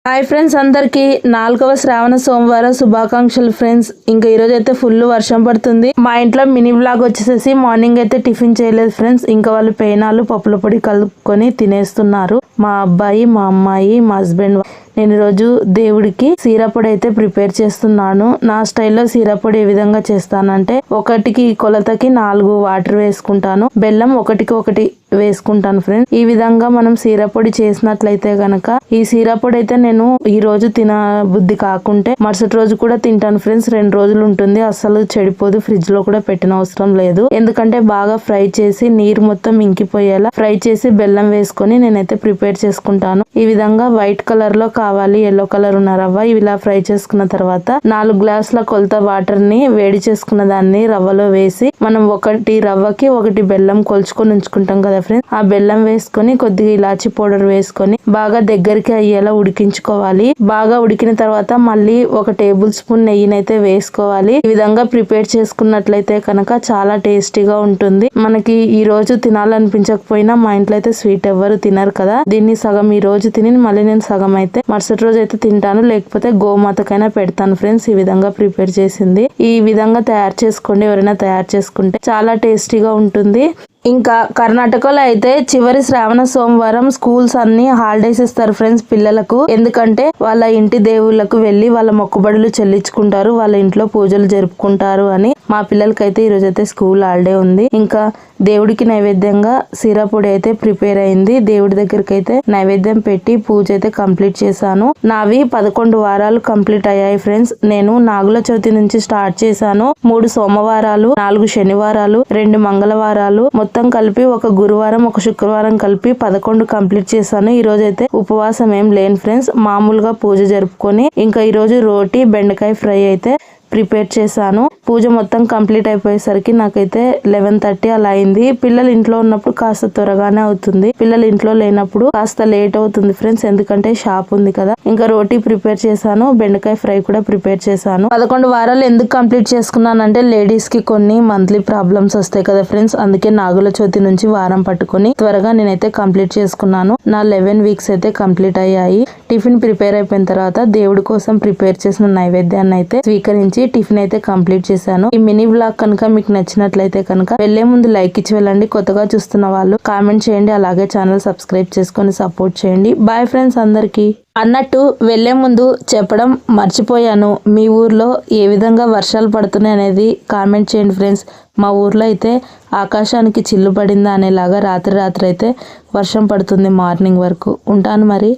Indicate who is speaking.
Speaker 1: Hi friends, అందరికి 4వ శ్రావణ సోమవారం శుభాకాంక్షలు ఫ్రెండ్స్. ఇంకా ఈరోజు అయితే ఫుల్ వర్షం పడుతుంది. మా ఇంట్లో మినీ వ్లాగ్ వచ్చేసేసి మార్నింగ్ అయితే టిఫిన్ చేయలేదు ఫ్రెండ్స్. ఇంకా వాళ్ళు పేనాలు పప్పుల పొడి కలుపుకొని తినేస్తున్నారు. మా అబ్బాయి, మా అమ్మాయి, మా హస్బెండ్. నేను ఈరోజు దేవుడికి సీరాపొడి అయితే ప్రిపేర్ చేస్తున్నాను. నా స్టైల్లో సీరాపొడి ఏ విధంగా చేస్తానంటే, ఒకటికి కొలతకి 4 వాటర్ వేసుకుంటాను, బెల్లం ఒకటికి ఒకటి వేసుకుంటాను ఫ్రెండ్స్. ఈ విధంగా మనం సీరాపొడి చేసినట్లయితే గనక ఈ సీరాపొడి అయితే నేను ఈ రోజు తిన బుద్ధి కాకుంటే మరుసటి రోజు కూడా తింటాను ఫ్రెండ్స్. 2 రోజులు ఉంటుంది, అస్సలు చెడిపోదు. ఫ్రిడ్జ్ లో కూడా పెట్టిన అవసరం లేదు. ఎందుకంటే బాగా ఫ్రై చేసి నీరు మొత్తం ఇంకిపోయేలా ఫ్రై చేసి బెల్లం వేసుకొని నేనైతే ప్రిపేర్ చేసుకుంటాను. ఈ విధంగా వైట్ కలర్ లో కావాలి, ఎల్లో కలర్ ఉన్న రవ్వ ఇలా ఫ్రై చేసుకున్న తర్వాత 4 గ్లాసుల కొలత వాటర్ ని వేడి చేసుకున్న దాన్ని రవ్వలో వేసి మనం ఒకటి రవ్వకి ఒకటి బెల్లం కొలుచుకొని ఉంచుకుంటాం కదా ఫ్రెండ్స్. ఆ బెల్లం వేసుకొని కొద్దిగా ఇలాచి పౌడర్ వేసుకొని బాగా దగ్గరికి అయ్యేలా ఉడికించుకోవాలి. బాగా ఉడికిన తర్వాత మళ్ళీ 1 టేబుల్ స్పూన్ నెయ్యినైతే వేసుకోవాలి. ఈ విధంగా ప్రిపేర్ చేసుకున్నట్లయితే కనుక చాలా టేస్టీగా ఉంటుంది. మనకి ఈ రోజు తినాలనిపించకపోయినా మా ఇంట్లో అయితే స్వీట్ ఎవ్వరు తినరు కదా, దీన్ని సగం ఈ రోజు తిని మళ్ళీ నేను సగం అయితే మరుసటి రోజు అయితే తింటాను, లేకపోతే గోమాతకైనా పెడతాను ఫ్రెండ్స్. ఈ విధంగా ప్రిపేర్ చేసింది ఈ విధంగా తయారు చేసుకోండి. ఎవరైనా తయారు చేసుకుంటే చాలా టేస్టీగా ఉంటుంది. ఇంకా కర్ణాటకలో అయితే చివరి శ్రావణ సోమవారం స్కూల్స్ అన్ని హాలిడేస్ ఇస్తారు ఫ్రెండ్స్ పిల్లలకు. ఎందుకంటే వాళ్ళ ఇంటి దేవుళ్లకు వెళ్లి వాళ్ళ మొక్కుబడులు చెల్లించుకుంటారు, వాళ్ళ ఇంట్లో పూజలు జరుపుకుంటారు అని. మా పిల్లలకైతే ఈ రోజు అయితే స్కూల్ హాలిడే ఉంది. ఇంకా దేవుడికి నైవేద్యంగా సీరాపొడి అయితే ప్రిపేర్ అయింది. దేవుడి దగ్గరికి అయితే నైవేద్యం పెట్టి పూజ అయితే కంప్లీట్ చేశాను. నావి 11 వారాలు కంప్లీట్ అయ్యాయి ఫ్రెండ్స్. నేను నాగుల చవితి నుంచి స్టార్ట్ చేశాను. 3 సోమవారాలు, 4 శనివారాలు, 2 మంగళవారాలు, మొత్తం కలిపి 1 గురువారం, 1 శుక్రవారం కలిపి 11 కంప్లీట్ చేశాను. ఈ రోజు అయితే ఉపవాసం ఏం లేను ఫ్రెండ్స్, మామూలుగా పూజ జరుపుకొని ఇంకా ఈ రోజు రోటీ బెండకాయ ఫ్రై అయితే ప్రిపేర్ చేశాను. పూజ మొత్తం కంప్లీట్ అయిపోయేసరికి నాకైతే 11:30 అలా అయింది. పిల్లలు ఇంట్లో ఉన్నప్పుడు కాస్త త్వరగానే అవుతుంది, పిల్లలు ఇంట్లో లేనప్పుడు కాస్త లేట్ అవుతుంది ఫ్రెండ్స్, ఎందుకంటే షాప్ ఉంది కదా. ఇంకా రోటీ ప్రిపేర్ చేశాను, బెండకాయ ఫ్రై కూడా ప్రిపేర్ చేశాను. 11 వారాలు ఎందుకు కంప్లీట్ చేసుకున్నానంటే లేడీస్ కి కొన్ని మంత్లీ ప్రాబ్లమ్స్ వస్తాయి కదా ఫ్రెండ్స్, అందుకే నాగుల చవితి నుంచి వారం పట్టుకొని త్వరగా నేనైతే కంప్లీట్ చేసుకున్నాను. నా 11 వీక్స్ అయితే కంప్లీట్ అయ్యాయి. టిఫిన్ ప్రిపేర్ అయిపోయిన తర్వాత దేవుడి కోసం ప్రిపేర్ చేసిన నైవేద్యాన్ని అయితే స్వీకరించి టిఫిన్ అయితే కంప్లీట్ చేశాను. ఈ మినీ వ్లాగ్ కనుక మీకు నచ్చినట్లయితే కనుక వెళ్లే ముందు లైక్ ఇచ్చి వెళ్ళండి. కొత్తగా చూస్తున్న వాళ్ళు కామెంట్ చేయండి, అలాగే ఛానల్ సబ్స్క్రైబ్ చేసుకొని సపోర్ట్ చేయండి. బాయ్ ఫ్రెండ్స్ అందరికి. అన్నట్టు వెళ్లే ముందు చెప్పడం మర్చిపోయాను, మీ ఊర్లో ఏ విధంగా వర్షాలు పడుతున్నాయి అనేది కామెంట్ చేయండి ఫ్రెండ్స్. మా ఊర్లో అయితే ఆకాశానికి చిల్లు పడిందా అనేలాగా రాత్రి అయితే వర్షం పడుతుంది మార్నింగ్ వరకు. ఉంటాను మరి.